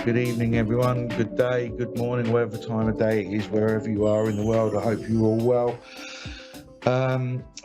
Good evening, everyone. Good day, good morning, whatever time of day it is, wherever you are in the world. I hope you're all well.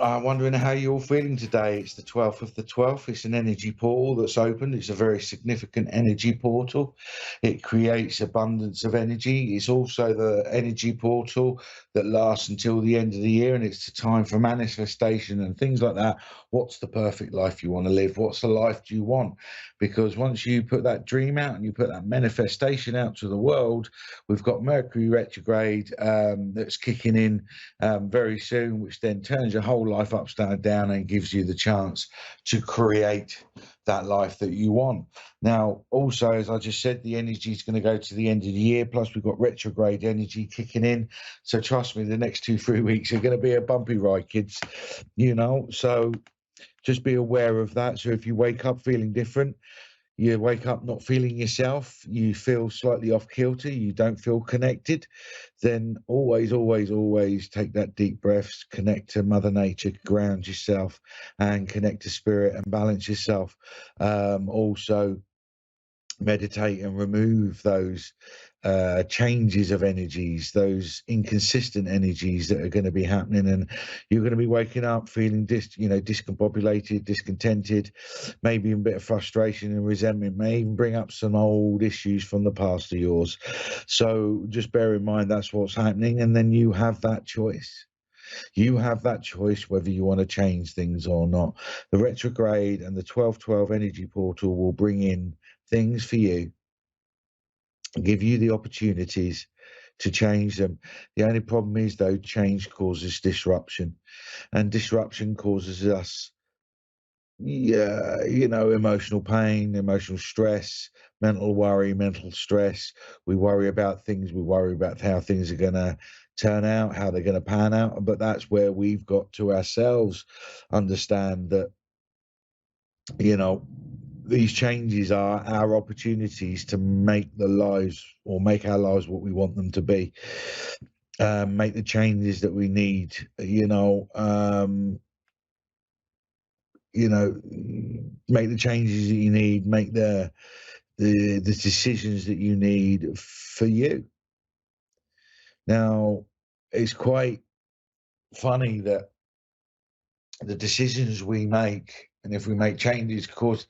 I'm wondering how you're all feeling today. It's the 12th of the 12th. It's an energy portal that's opened. It's a very significant energy portal. It creates abundance of energy. It's also the energy portal that lasts until the end of the year, and it's the time for manifestation and things like that. What's the perfect life you want to live? What's the life do you want? Because once you put that dream out and you put that manifestation out to the world, we've got Mercury retrograde that's kicking in very soon, which then turns your whole life upside down and gives you the chance to create that life that you want. Now, also, as I just said, the energy is going to go to the end of the year. Plus, we've got retrograde energy kicking in. So trust me, the next 2-3 weeks are going to be a bumpy ride, kids. So just be aware of that. So if you wake up feeling different, you wake up not feeling yourself, you feel slightly off kilter, you don't feel connected, then always take that deep breaths, connect to Mother Nature, ground yourself, and connect to spirit and balance yourself. Also meditate and remove those changes of energies, those inconsistent energies that are going to be happening, and you're going to be waking up feeling discombobulated, discontented, maybe a bit of frustration and resentment. May even bring up some old issues from the past of yours. So just bear in mind that's what's happening, and then you have that choice. You have that choice whether you want to change things or not. The retrograde and the 1212 energy portal will bring in things for you, give you the opportunities to change them. The only problem is, though, change causes disruption, and disruption causes us, emotional pain, emotional stress, mental worry, mental stress. We worry about things. We worry about how things are going to turn out, how they're going to pan out. But that's where we've got to ourselves understand that, these changes are our opportunities to make make our lives what we want them to be. Make the changes that we need. Make the changes that you need. Make the decisions that you need for you. Now, it's quite funny that the decisions we make, and if we make changes, of course,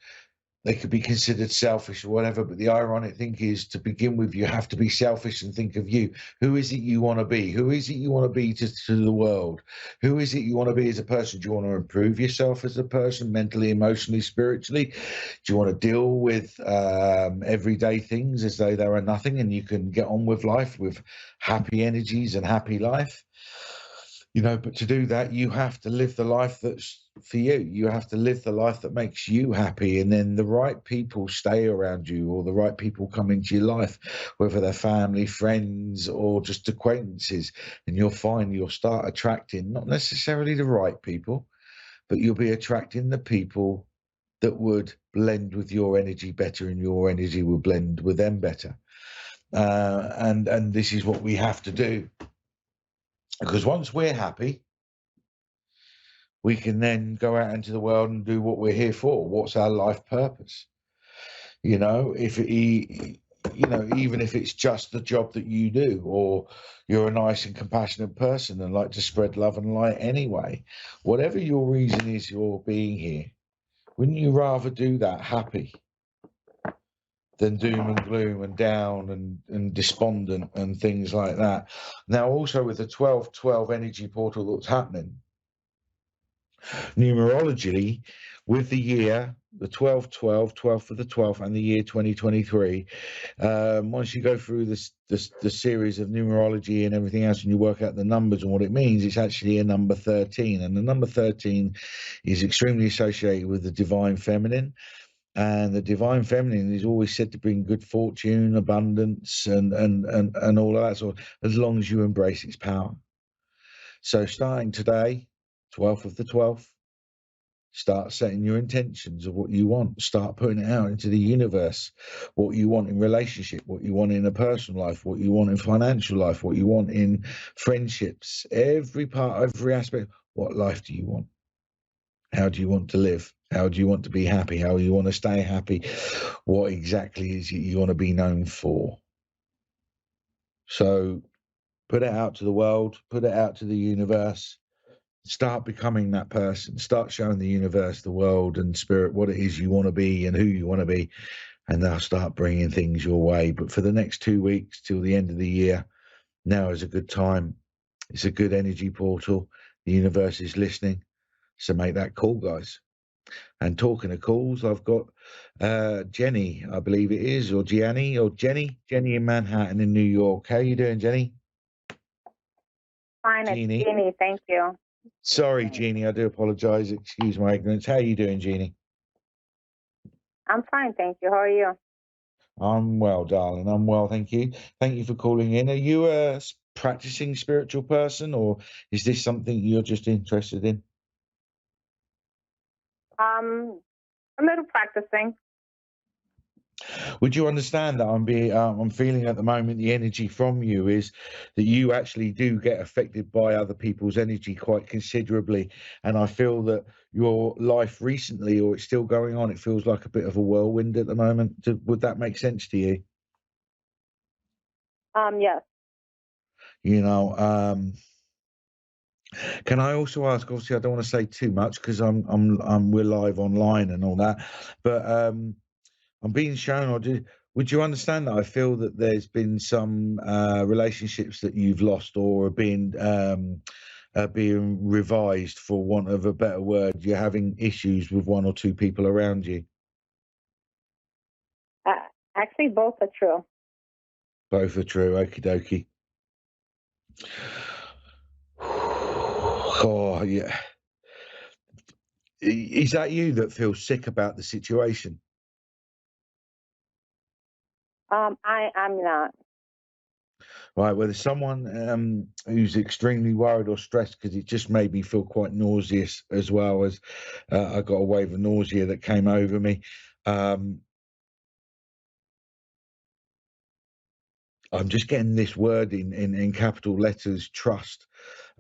they could be considered selfish or whatever. But the ironic thing is, to begin with, you have to be selfish and think of you. Who is it you want to be? Who is it you want to be to the world? Who is it you want to be as a person? Do you want to improve yourself as a person, mentally, emotionally, spiritually? Do you want to deal with everyday things as though there are nothing and you can get on with life with happy energies and happy life? But to do that, you have to live the life that's for you. You have to live the life that makes you happy, and then the right people stay around you, or the right people come into your life, whether they're family, friends, or just acquaintances. And you'll start attracting not necessarily the right people, but you'll be attracting the people that would blend with your energy better, and your energy will blend with them better. And this is what we have to do. Because once we're happy, we can then go out into the world and do what we're here for. What's our life purpose? Even if it's just the job that you do, or you're a nice and compassionate person and like to spread love and light anyway, whatever your reason is for being here, wouldn't you rather do that happy than doom and gloom and down and despondent and things like that? Now, also with the 1212 energy portal that's happening, numerologically, with the year, the 1212, 12 for the 12th, and the year 2023, once you go through the series of numerology and everything else, and you work out the numbers and what it means, it's actually a number 13. And the number 13 is extremely associated with the divine feminine. And the divine feminine is always said to bring good fortune, abundance, and all of that sort, as long as you embrace its power. So starting today, 12th of the 12th, start setting your intentions of what you want. Start putting it out into the universe, what you want in relationship, what you want in a personal life, what you want in financial life, what you want in friendships, every part, every aspect. What life do you want? How do you want to live? How do you want to be happy? How do you want to stay happy? What exactly is it you want to be known for? So put it out to the world, put it out to the universe, start becoming that person, start showing the universe, the world, and spirit what it is you want to be and who you want to be, and they'll start bringing things your way. But for the next 2 weeks till the end of the year, now is a good time. It's a good energy portal. The universe is listening. So make that call, guys. And talking of calls, I've got Jenny, I believe it is, or Gianni, or Jenny in Manhattan in New York. How you doing, Jenny? Fine, it's Jeannie. Jeannie. Thank you. Sorry, Jeannie, I do apologise. Excuse my ignorance. How are you doing, Jeannie? I'm fine, thank you. How are you? I'm well, darling. I'm well, thank you. Thank you for calling in. Are you a practicing spiritual person, or is this something you're just interested in? A little practicing. Would you understand that I'm feeling at the moment the energy from you is that you actually do get affected by other people's energy quite considerably, and I feel that your life recently, or it's still going on, it feels like a bit of a whirlwind at the moment. Would that make sense to you? Yes. You know, can I also ask? Obviously, I don't want to say too much because we're live online and all that, but I'm being shown, would you understand that I feel that there's been some relationships that you've lost or are being revised, for want of a better word? You're having issues with one or two people around you. Uh, Actually, both are true. Both are true. Okie dokie. Oh, yeah. Is that you that feels sick about the situation? I'm not. Right, well, there's someone who's extremely worried or stressed because it just made me feel quite nauseous, as well as I got a wave of nausea that came over me. Um, I'm just getting this word in capital letters, trust,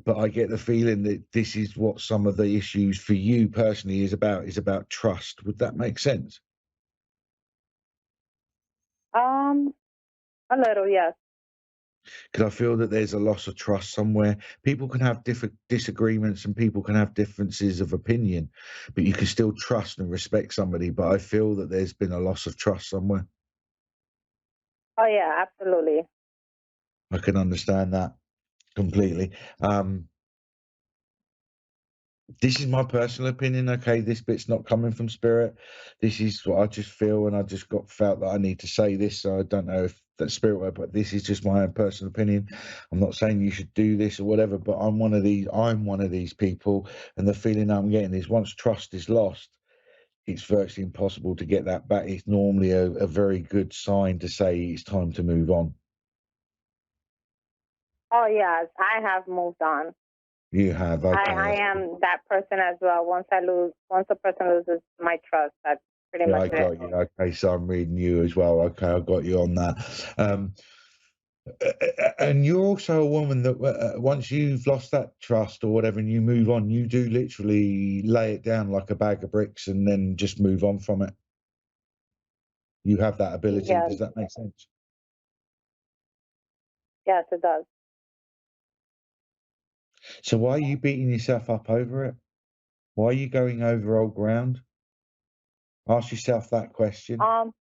but I get the feeling that this is what some of the issues for you personally is about trust. Would that make sense? A little, yes. Because I feel that there's a loss of trust somewhere. People can have different disagreements and people can have differences of opinion, but you can still trust and respect somebody. But I feel that there's been a loss of trust somewhere. Oh, yeah, absolutely. I can understand that completely. This is my personal opinion. Okay, this bit's not coming from spirit. This is what I just feel, and I just felt that I need to say this. So I don't know if that's spirit word, but this is just my own personal opinion. I'm not saying you should do this or whatever, but I'm one of these. I'm one of these people, and the feeling I'm getting is once trust is lost, it's virtually impossible to get that back. It's normally a very good sign to say it's time to move on. Oh, yes, I have moved on. You have, I okay. am that person as well. Once a person loses my trust, that's pretty Yeah, much I it. got you. Okay, so I'm reading you as well. Okay, I got you on that. And you're also a woman that once you've lost that trust or whatever, and you move on, you do literally lay it down like a bag of bricks and then just move on from it. You have that ability. Yes, Does that make sense? yes, it does. So why are you beating yourself up over it? Why are you going over old ground? Ask yourself that question. I'm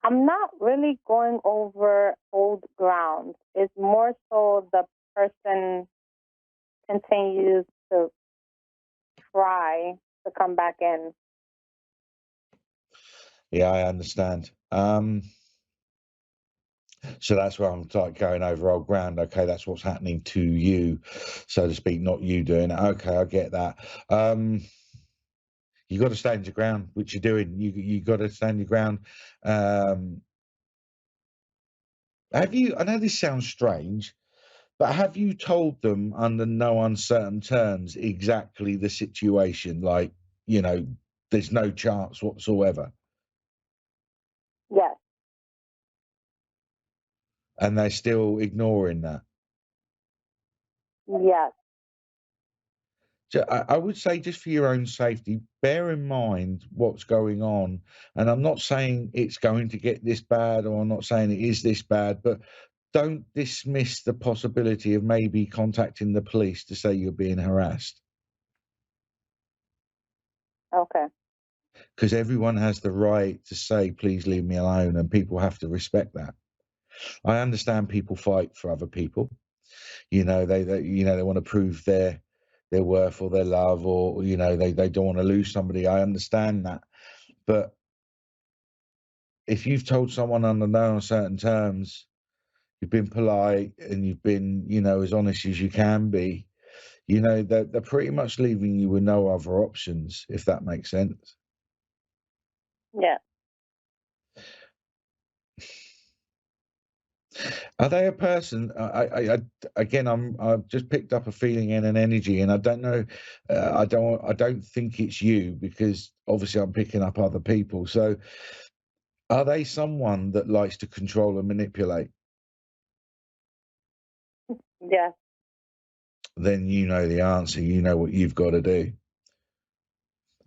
not really going over old ground. It's more so the person continues to try to come back in. Yeah, I understand. So that's where I'm like going over old ground. Okay, that's what's happening to you, so to speak, not you doing it. Okay, I get that. You got to stand your ground, which you're doing. You got to stand your ground. Um, have you? I know this sounds strange, but have you told them under no uncertain terms exactly the situation? Like, you know, there's no chance whatsoever, Yes, and they're still ignoring that. yes. I would say just for your own safety, bear in mind what's going on. And I'm not saying it's going to get this bad, or I'm not saying it is this bad, but don't dismiss the possibility of maybe contacting the police to say you're being harassed, Okay. because everyone has the right to say, please leave me alone, and people have to respect that. I understand people fight for other people. They want to prove their worth or their love, or they don't want to lose somebody. I understand that. But if you've told someone under no uncertain terms, you've been polite and you've been, as honest as you can be, they're pretty much leaving you with no other options, if that makes sense. Yeah. Are they a person? Again, I've just picked up a feeling and an energy, and I don't know. I don't think it's you, because obviously I'm picking up other people. So, are they someone that likes to control and manipulate? Yeah. Then you know the answer. You know what you've got to do.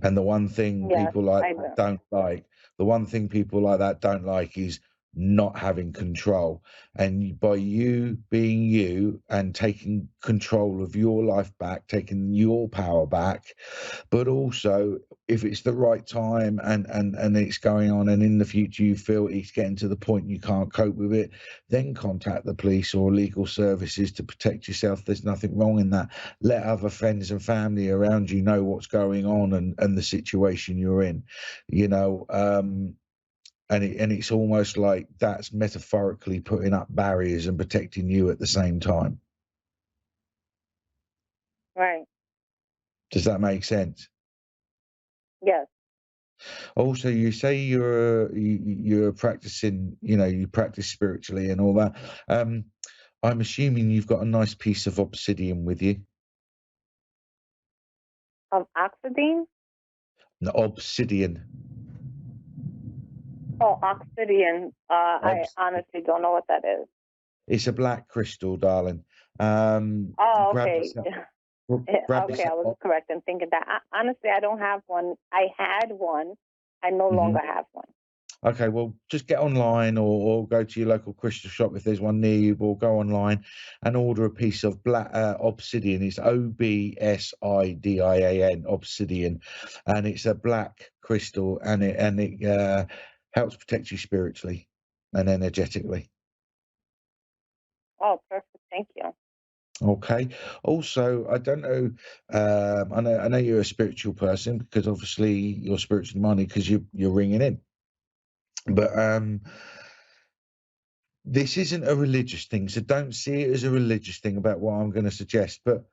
And the one thing Yes, people like I that do. don't like, the one thing people like that don't like is not having control. And by you being you and taking control of your life back, taking your power back, but also if it's the right time and it's going on, and in the future you feel it's getting to the point you can't cope with it, then contact the police or legal services to protect yourself. There's nothing wrong in that. Let other friends and family around you know what's going on, and the situation you're in, you know and it's almost like that's metaphorically putting up barriers and protecting you at the same time. Right. Does that make sense? Yes. Also, you say you're practicing, you practice spiritually and all that. I'm assuming you've got a nice piece of obsidian with you. Of oxidine? No, obsidian. Oh, oxidian. I Obs- honestly don't know what that is. it's a black crystal, darling. Oh, Grab okay. yourself, grab Okay, I was yourself. correct in thinking that. Honestly, I don't have one. I had one. I no Mhm. longer have one. Okay, well, just get online, or go to your local crystal shop if there's one near you, or go online and order a piece of black obsidian. It's Obsidian, obsidian, and it's a black crystal, and it helps protect you spiritually and energetically. Oh, perfect. Thank you. Okay. Also, I don't know. I know you're a spiritual person, because obviously you're spiritually minded, because you're ringing in, but this isn't a religious thing, so don't see it as a religious thing about what I'm going to suggest. But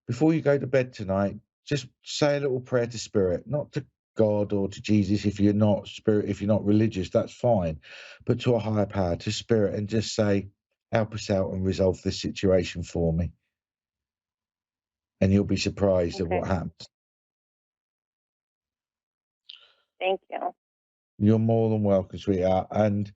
before you go to bed tonight, just say a little prayer to Spirit, not to God or to Jesus. If you're not if you're not religious, that's fine, but to a higher power, to Spirit, and just say, "Help us out and resolve this situation for me." And you'll be surprised at Okay. what happens. Thank you. You're more than welcome, sweetheart. And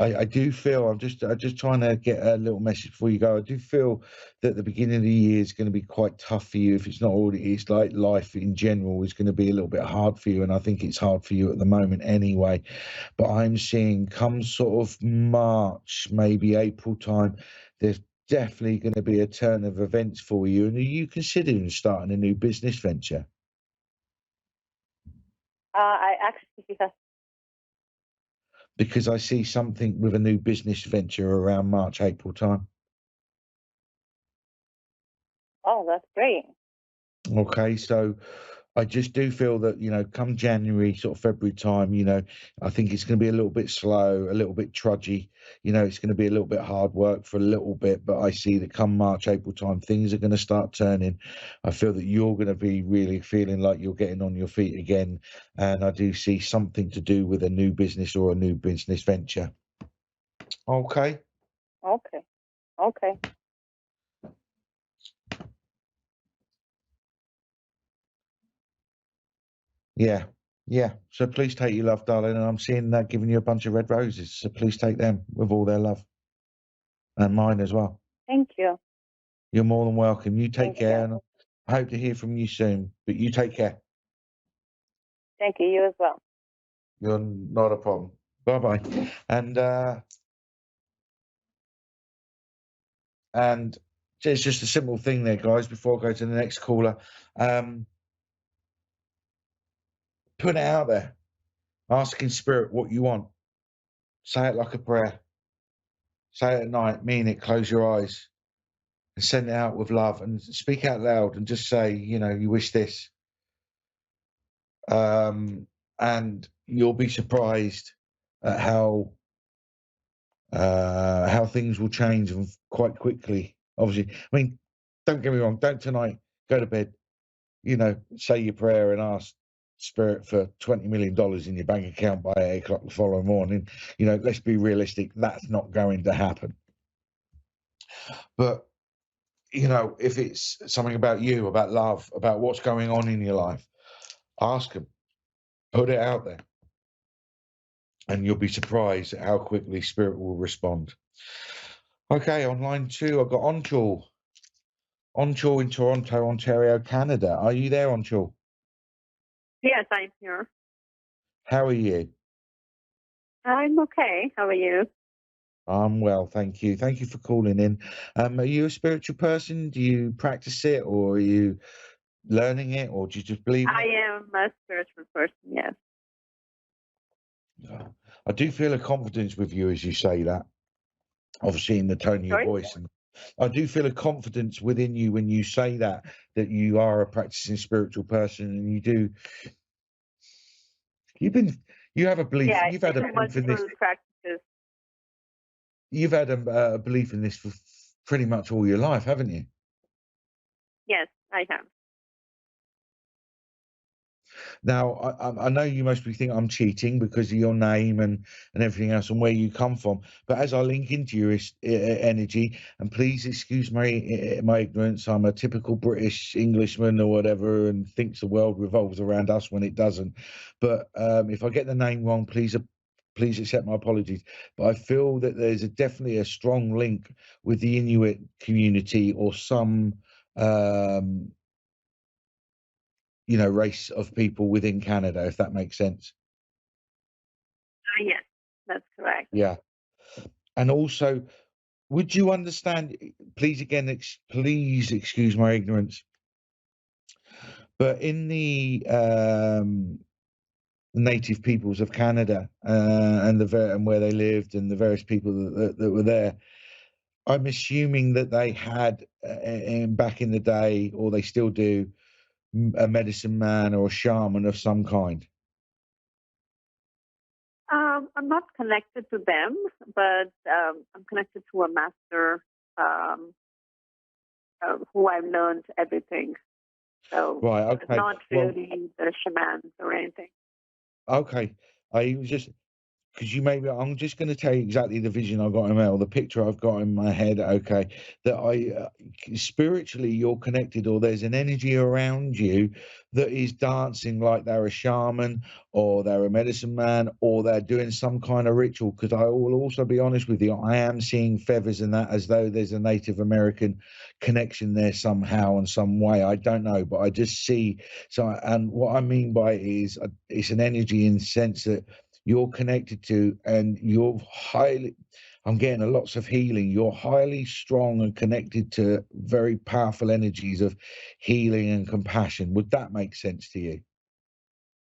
I do feel, I'm just trying to get a little message before you go. I do feel that the beginning of the year is going to be quite tough for you. If it's not already, it's like life in general is going to be a little bit hard for you, and I think it's hard for you at the moment anyway. But I'm seeing come sort of March, maybe April time, there's definitely going to be a turn of events for you. And are you considering starting a new business venture? I actually, yes. Because I see something with a new business venture around March, April time. Oh, that's great. Okay, so I just do feel that, come January, sort of February time, I think it's going to be a little bit slow, a little bit trudgy. It's going to be a little bit hard work for a little bit, but I see that come March, April time, things are going to start turning. I feel that you're going to be really feeling like you're getting on your feet again. And I do see something to do with a new business or a new business venture. Okay. Okay. Okay. Yeah. Yeah. So please take your love, darling. And I'm seeing that giving you a bunch of red roses. So please take them with all their love, and mine as well. you. You're more than welcome. You take Thank care, you. and I hope to hear from you soon. But you take care. Thank you. You as well. You're not a problem. Bye-bye. And it's just a simple thing there, guys, before I go to the next caller. Put it out there. Ask in spirit what you want. Say it like a prayer. Say it at night, mean it, close your eyes, and send it out with love, and speak out loud and just say, you wish this. And you'll be surprised at how things will change and quite quickly. Obviously, I mean, don't get me wrong. Don't tonight go to bed. Say your prayer and ask Spirit for $20 million in your bank account by 8 o'clock the following morning. Let's be realistic. That's not going to happen. But if it's something about you, about love, about what's going on in your life, ask them. Put it out there. And you'll be surprised at how quickly Spirit will respond. Okay, on line 2, I've got Onchul. Onchul in Toronto, Ontario, Canada. Are you there, Onchul? Yes, I'm here. How are you? I'm okay. How are you? I'm well, thank you. Thank you for calling in. Are you a spiritual person? Do you practice it, or are you learning it, or do you just believe I it? am a spiritual person, yes. I do feel a confidence with you as you say that, obviously in the tone of your Sorry? voice. And I do feel a confidence within you when you say that you are a practicing spiritual person, and you have a belief. Yeah, You've had a I do belief in this. multiple practices. You've had a belief in this for pretty much all your life, haven't you? Yes, I have. Now, I know you mostly think I'm cheating because of your name and everything else and where you come from. But as I link into your energy, and please excuse my ignorance, I'm a typical British Englishman or whatever, and thinks the world revolves around us when it doesn't. But if I get the name wrong, please accept my apologies. But I feel that there's definitely a strong link with the Inuit community or some race of people within Canada, if that makes sense. Yes, that's correct. Yeah. And also, would you understand, please please excuse my ignorance, but in the native peoples of Canada and where they lived and the various people that were there, I'm assuming that they had back in the day, or they still do, a medicine man or a shaman of some kind. I'm not connected to them, but I'm connected to a master who I've learned everything. So Right, okay. not really the shamans or anything. Okay. I was just because I'm just going to tell you exactly the vision I've got in my head, or the picture I've got in my head. Okay, that spiritually you're connected, or there's an energy around you that is dancing like they're a shaman, or they're a medicine man, or they're doing some kind of ritual. Because I will also be honest with you, I am seeing feathers in that, as though there's a Native American connection there somehow in some way. I don't know, but I just see. So, and what I mean by it is, it's an energy in the sense that you're connected to, and I'm getting lots of healing. You're highly strong and connected to very powerful energies of healing and compassion. Would that make sense to you?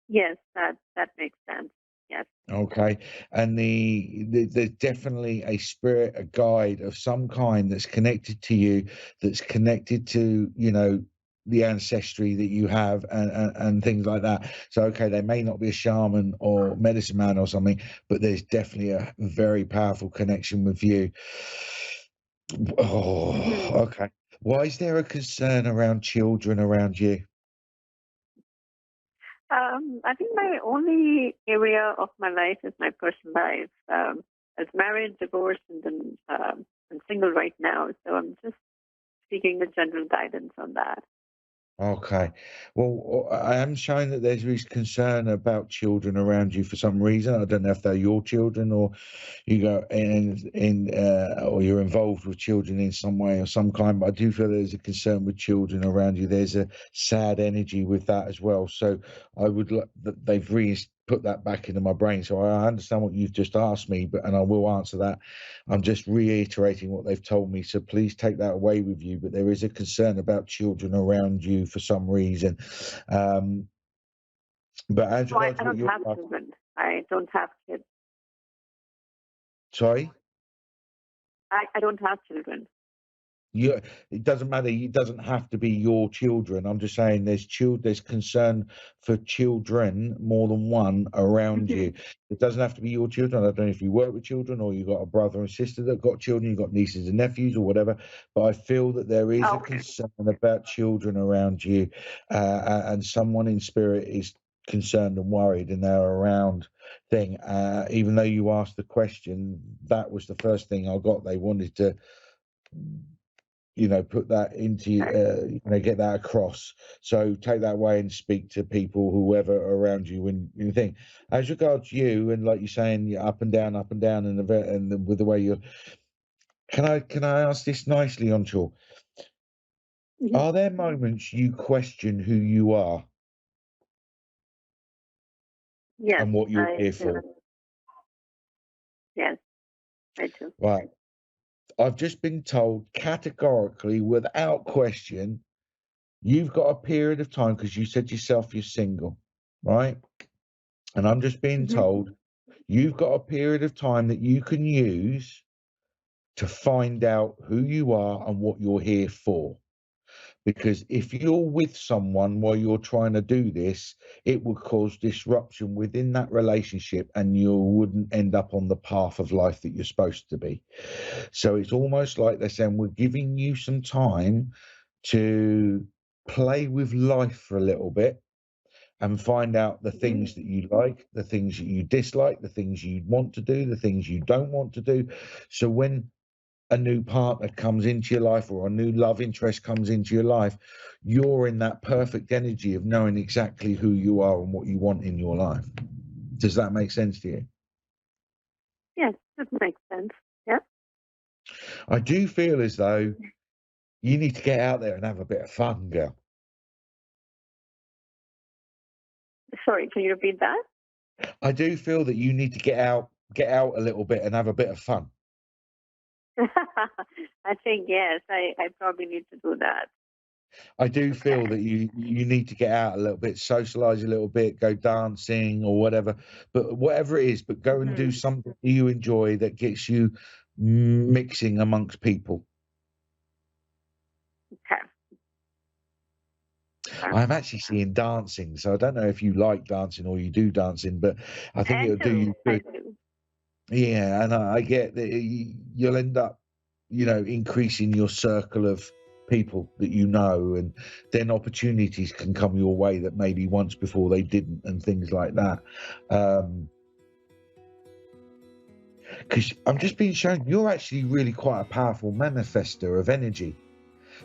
Yes, that makes sense. Yes. Okay. And there's definitely a spirit, a guide of some kind that's connected to you, that's connected to, the ancestry that you have and things like that. So, okay, they may not be a shaman or medicine man or something, but there's definitely a very powerful connection with you. Oh, okay. Why is there a concern around children around you? I think my only area of my life is my personal life. I was married, divorced, and then I'm single right now. So I'm just seeking the general guidance on that. Okay. Well, I am showing that there's this concern about children around you for some reason. I don't know if they're your children or you go or you're involved with children in some way or some kind, but I do feel there's a concern with children around you. There's a sad energy with that as well. So I would like that they've put that back into my brain. So I understand what you've just asked me, and I will answer that. I'm just reiterating what they've told me. So please take that away with you. But there is a concern about children around you for some reason. But as No, I regards what don't you're have children. I don't have kids. sorry. I don't have children. It doesn't matter. It doesn't have to be your children. I'm just saying there's concern for children, more than one around Mhm. you. It doesn't have to be your children. I don't know if you work with children or you've got a brother and sister that got children, you've got nieces and nephews or whatever. But I feel that there is a Okay. concern about children around you, and someone in spirit is concerned and worried, and they're around thing. Even though you asked the question, that was the first thing I got. They wanted to put that into get that across. So take that away and speak to people, whoever around you, when you think. As regards you, and like you're saying, you're up and down, and with the way you're. Can I ask this nicely, Onshore? Mhm. Are there moments you question who you are Yes, and what you're I here do. for? Yes, I do. Right. I've just been told categorically, without question, you've got a period of time because you said yourself you're single, right? And I'm just being Mhm. told you've got a period of time that you can use to find out who you are and what you're here for. Because if you're with someone while you're trying to do this, it would cause disruption within that relationship and you wouldn't end up on the path of life that you're supposed to be. So it's almost like they're saying, we're giving you some time to play with life for a little bit and find out the Mhm. things that you like, the things that you dislike, the things you want to do, the things you don't want to do. So when a new partner comes into your life or a new love interest comes into your life, you're in that perfect energy of knowing exactly who you are and what you want in your life. Does that make sense to you? Yes, that makes sense. Yeah. I do feel as though you need to get out there and have a bit of fun, girl. Sorry, can you repeat that? I do feel that you need to get out a little bit and have a bit of fun. I think yes, I probably need to do that. I do feel Okay. that you need to get out a little bit, socialize a little bit, go dancing or whatever. But whatever it is, but go and do Mhm. something you enjoy that gets you mixing amongst people. Okay. I'm actually seeing dancing, so I don't know if you like dancing or you do dancing, but I think I it'll do do. you I good. do. Yeah, and I get that you'll end up, increasing your circle of people that you know, and then opportunities can come your way that maybe once before they didn't, and things like that. Because I'm just being shown you're actually really quite a powerful manifester of energy.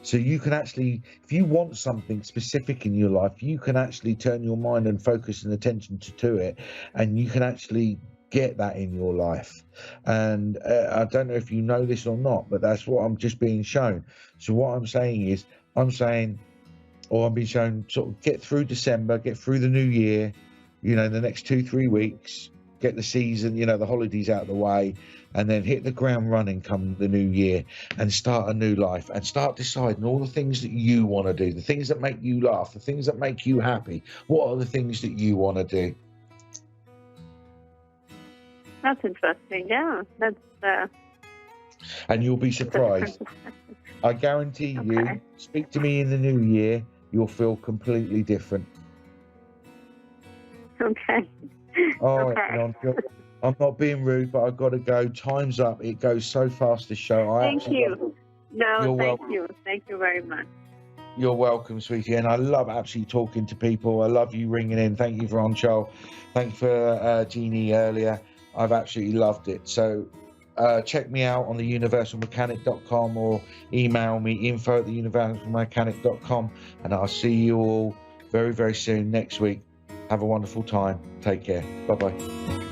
So you can actually, if you want something specific in your life, you can actually turn your mind and focus and attention to it, and you can actually get that in your life. And I don't know if you know this or not, but that's what I'm just being shown. So what I'm saying is, I'm being shown sort of get through December, get through the new year, the next 2-3 weeks, get the season, the holidays out of the way, and then hit the ground running come the new year and start a new life and start deciding all the things that you want to do, the things that make you laugh, the things that make you happy. What are the things that you want to do? That's interesting. Yeah, that's And you'll be a surprised. different. I guarantee you, Okay. speak to me in the new year, you'll feel completely different. Okay. All right, Okay. I'm not being rude, but I've got to go. Time's up. It goes so fast, this show. I Thank absolutely love it. you. No, You're thank welcome. you. Thank you very much. You're welcome, sweetie. And I love actually talking to people. I love you ringing in. Thank you for Thank you for Jeannie earlier. I've absolutely loved it. So check me out on theuniversalmechanic.com or email me info@theuniversalmechanic.com, and I'll see you all very, very soon next week. Have a wonderful time. Take care. Bye-bye.